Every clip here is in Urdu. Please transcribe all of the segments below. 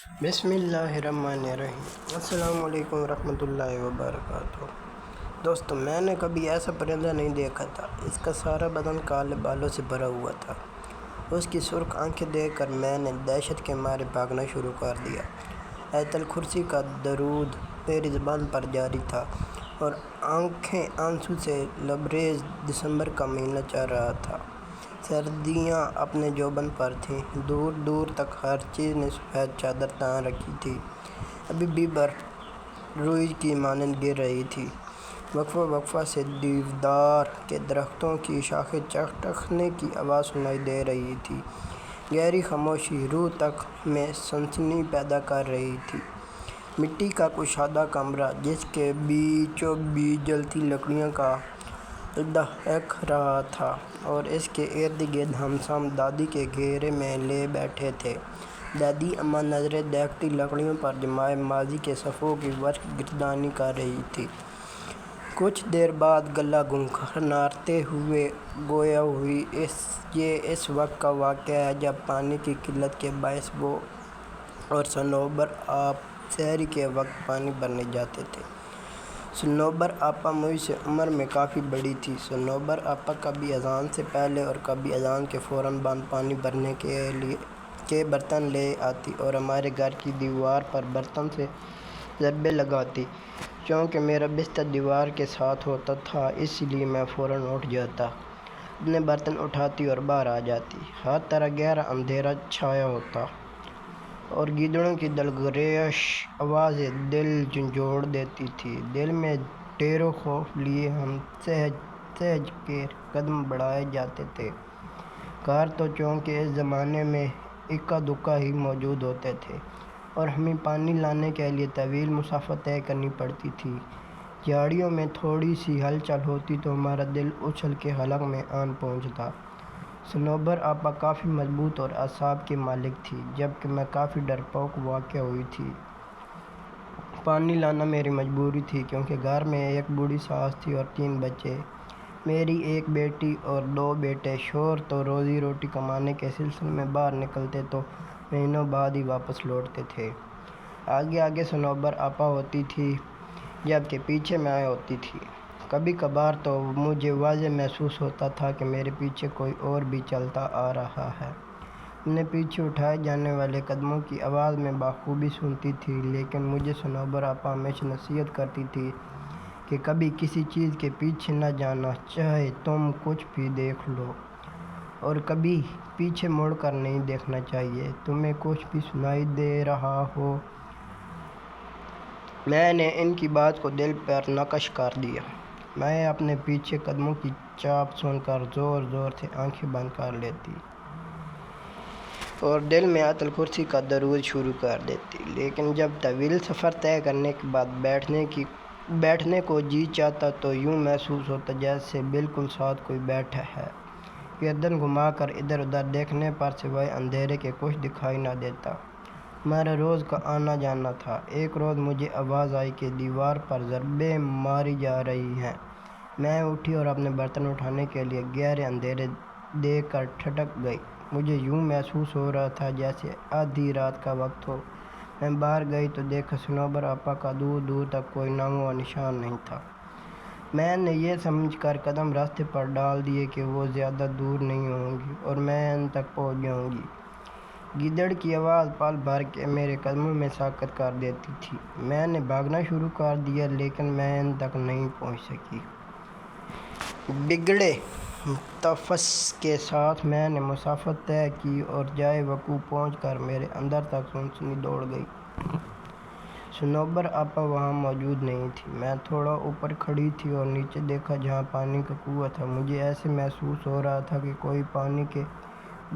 بسم اللہ الرحمن الرحیم۔ السلام علیکم ورحمۃ اللہ وبرکاتہ۔ دوستو، میں نے کبھی ایسا پرندہ نہیں دیکھا تھا۔ اس کا سارا بدن کالے بالوں سے بھرا ہوا تھا۔ اس کی سرخ آنکھیں دیکھ کر میں نے دہشت کے مارے بھاگنا شروع کر دیا۔ آیت الکرسی کا درود میری زبان پر جاری تھا اور آنکھیں آنسو سے لبریز دسمبر کا مہینہ چل رہا تھا۔ سردیاں اپنے جوبن پر تھیں۔ دور دور تک ہر چیز نے سفید چادر تان رکھی تھی۔ ابھی بھی برف روئی کی مانند گر رہی تھی۔ وقفہ وقفہ سے دیودار کے درختوں کی شاخیں چٹکنے کی آواز سنائی دے رہی تھی۔ گہری خاموشی روح تک میں سنسنی پیدا کر رہی تھی۔ مٹی کا کشادہ کمرہ جس کے بیچوں بیچ جلتی لکڑیوں کا دہک رہا تھا اور اس کے ارد گرد ہم سب دادی کے گھیرے میں لے بیٹھے تھے۔ دادی اماں نظریں دیکھتی لکڑیوں پر جمائے ماضی کے صفحوں کی ورق گردانی کر رہی تھی۔ کچھ دیر بعد گلا گنگناتے ہوئے گویا ہوئی، یہ اس وقت کا واقعہ ہے جب پانی کی قلت کے باعث وہ اور صنوبر آپ سحری کے وقت پانی بھرنے جاتے تھے۔ صنوبر آپا مجھ سے عمر میں کافی بڑی تھی۔ صنوبر آپا کبھی اذان سے پہلے اور کبھی اذان کے فوراً بعد پانی بھرنے کے برتن لے آتی اور ہمارے گھر کی دیوار پر برتن سے ضربیں لگاتی۔ چونکہ میرا بستر دیوار کے ساتھ ہوتا تھا، اس لیے میں فوراً اٹھ جاتا، اپنے برتن اٹھاتی اور باہر آ جاتی۔ ہر طرف گہرا اندھیرا چھایا ہوتا اور گیدڑوں کی دلگرش آوازیں دل جھنجھوڑ دیتی تھیں۔ دل میں ڈیروں خوف لیے ہم سہج سہج کے قدم بڑھائے جاتے تھے۔ کار تو چونکہ اس زمانے میں اکا دکا ہی موجود ہوتے تھے اور ہمیں پانی لانے کے لیے طویل مسافت طے کرنی پڑتی تھی۔ جھاڑیوں میں تھوڑی سی ہلچل ہوتی تو ہمارا دل اچھل کے حلق میں آن پہنچتا۔ صنوبر آپا کافی مضبوط اور اعصاب کی مالک تھی، جبکہ میں کافی ڈرپوک واقع ہوئی تھی۔ پانی لانا میری مجبوری تھی کیونکہ گھر میں ایک بوڑھی ساس تھی اور 3 بچے، میری ایک بیٹی اور 2 بیٹے۔ شوہر تو روزی روٹی کمانے کے سلسلے میں باہر نکلتے تو مہینوں بعد ہی واپس لوٹتے تھے۔ آگے آگے صنوبر آپا ہوتی تھی جبکہ پیچھے میں ہوتی تھی۔ کبھی کبھار تو مجھے واضح محسوس ہوتا تھا کہ میرے پیچھے کوئی اور بھی چلتا آ رہا ہے۔ اپنے پیچھے اٹھائے جانے والے قدموں کی آواز میں بخوبی سنتی تھی، لیکن مجھے صنوبر آپا ہمیشہ نصیحت کرتی تھی کہ کبھی کسی چیز کے پیچھے نہ جانا، چاہے تم کچھ بھی دیکھ لو، اور کبھی پیچھے مڑ کر نہیں دیکھنا چاہیے۔ تمہیں کچھ بھی سنائی دے رہا ہو۔ میں نے ان کی بات کو دل پر نقش کر دیا۔ میں اپنے پیچھے قدموں کی چاپ سن کر زور زور سے آنکھیں بند کر لیتی اور دل میں آیت الکرسی کا درود شروع کر دیتی۔ لیکن جب طویل سفر طے کرنے کے بعد بیٹھنے کو جی چاہتا تو یوں محسوس ہوتا جیسے بالکل ساتھ کوئی بیٹھا ہے۔ گردن گھما کر ادھر ادھر دیکھنے پر سوائے اندھیرے کے کچھ دکھائی نہ دیتا۔ ہمارا روز کا آنا جانا تھا۔ ایک روز مجھے آواز آئی کہ دیوار پر ضربیں ماری جا رہی ہیں۔ میں اٹھی اور اپنے برتن اٹھانے کے لیے گہرے اندھیرے دیکھ کر ٹھٹک گئی۔ مجھے یوں محسوس ہو رہا تھا جیسے آدھی رات کا وقت ہو۔ میں باہر گئی تو دیکھا صنوبر آپا کا دور دور تک کوئی نام و نشان نہیں تھا۔ میں نے یہ سمجھ کر قدم راستے پر ڈال دیے کہ وہ زیادہ دور نہیں ہوں گی اور میں ان تک پہنچ جاؤں گی۔ گیدڑ کی آواز پل بھر کے میرے قدموں میں سکت کر دیتی تھی۔ میں نے بھاگنا شروع کر دیا لیکن میں ان تک نہیں پہنچ سکی۔ بگڑے تنفس کے ساتھ میں نے مسافت طے کی اور جائے وقوع پہنچ کر میرے اندر تک سنسنی دوڑ گئی۔ صنوبر آپا وہاں موجود نہیں تھی۔ میں تھوڑا اوپر کھڑی تھی اور نیچے دیکھا جہاں پانی کا کنواں تھا۔ مجھے ایسے محسوس ہو رہا تھا کہ کوئی پانی کے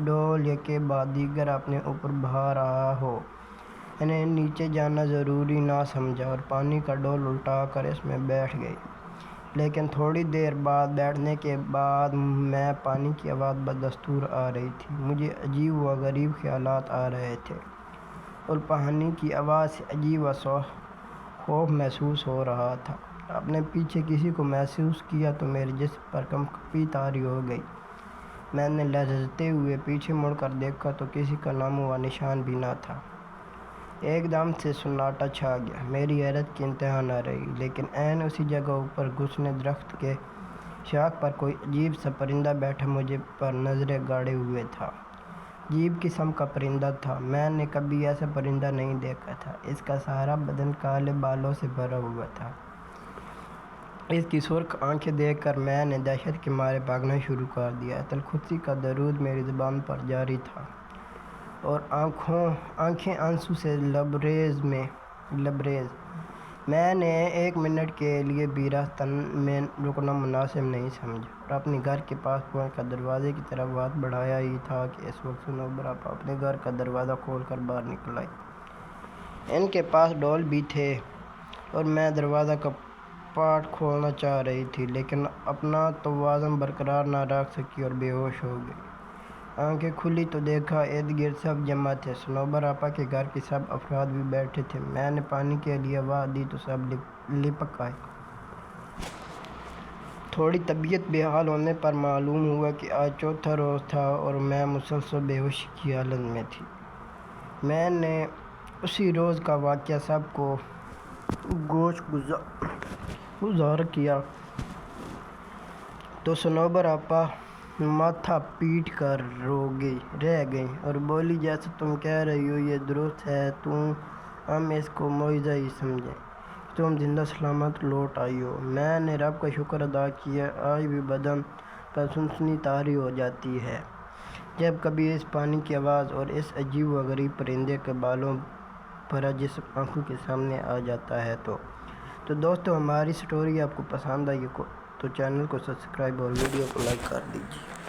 ڈول یکے بعد دیگر اپنے اوپر بہا رہا ہو۔ میں نے نیچے جانا ضروری نہ سمجھا اور پانی کا ڈول الٹا کر اس میں بیٹھ گئی۔ لیکن تھوڑی دیر بعد بیٹھنے کے بعد میں پانی کی آواز بدستور آ رہی تھی۔ مجھے عجیب و غریب خیالات آ رہے تھے اور پانی کی آواز سے عجیب سا خوف محسوس ہو رہا تھا۔ اپنے پیچھے کسی کو محسوس کیا تو میرے جسم پر کنپی طاری ہو گئی۔ میں نے لرزتے ہوئے پیچھے مڑ کر دیکھا تو کسی کا نام و نشان بھی نہ تھا۔ ایک دم سے سناٹا چھا گیا۔ میری حیرت کی انتہا نہ رہی، لیکن عین اسی جگہ اوپر گھنے درخت کے شاخ پر کوئی عجیب سا پرندہ بیٹھا مجھے پر نظریں گاڑے ہوئے تھا۔ عجیب قسم کا پرندہ تھا، میں نے کبھی ایسا پرندہ نہیں دیکھا تھا۔ اس کا سارا بدن کالے بالوں سے بھرا ہوا تھا۔ اس کی سرخ آنکھیں دیکھ کر میں نے دہشت کے مارے بھاگنا شروع کر دیا۔ ایت الکرسی کا درود میری زبان پر جاری تھا اور آنکھیں آنسو سے لبریز۔ میں نے ایک منٹ کے لیے بھی راستہ میں رکنا مناسب نہیں سمجھا اور اپنے گھر کے پاس پہنچ کر دروازے کی طرف ہاتھ بڑھایا ہی تھا کہ اس وقت صنوبر آپا اپنے گھر کا دروازہ کھول کر باہر نکل آئی۔ ان کے پاس ڈول بھی تھے اور میں دروازہ کا پاٹ کھولنا چاہ رہی تھی، لیکن اپنا توازن برقرار نہ رکھ سکی اور بے ہوش ہو گئی۔ آنکھیں کھلی تو دیکھا ارد گرد سب جمع تھے۔ صنوبر آپا کے گھر کے سب افراد بھی بیٹھے تھے۔ میں نے پانی کے لیے آواز دی تو سب لپک آئے۔ تھوڑی طبیعت بحال ہونے پر معلوم ہوا کہ آج چوتھا روز تھا اور میں مسلسل بے ہوشی کی حالت میں تھی۔ میں نے اسی روز کا واقعہ سب کو گوش گزار کیا تو صنوبر آپا ماتھا پیٹ کر رہ گئیں اور بولی، جیسا تم کہہ رہی ہو یہ درست ہے، ہم اس کو معجزہ ہی سمجھیں کہ تم زندہ سلامت لوٹ آئی ہو۔ میں نے رب کا شکر ادا کیا۔ آج بھی بدن پر سنسنی طاری ہو جاتی ہے جب کبھی اس پانی کی آواز اور اس عجیب و غریب پرندے کا بالوں بھرا جسم آنکھوں کے سامنے آ جاتا ہے۔ تو دوستو، ہماری سٹوری آپ کو پسند آئی تو چینل کو سبسکرائب اور ویڈیو کو لائک کر دیجیے۔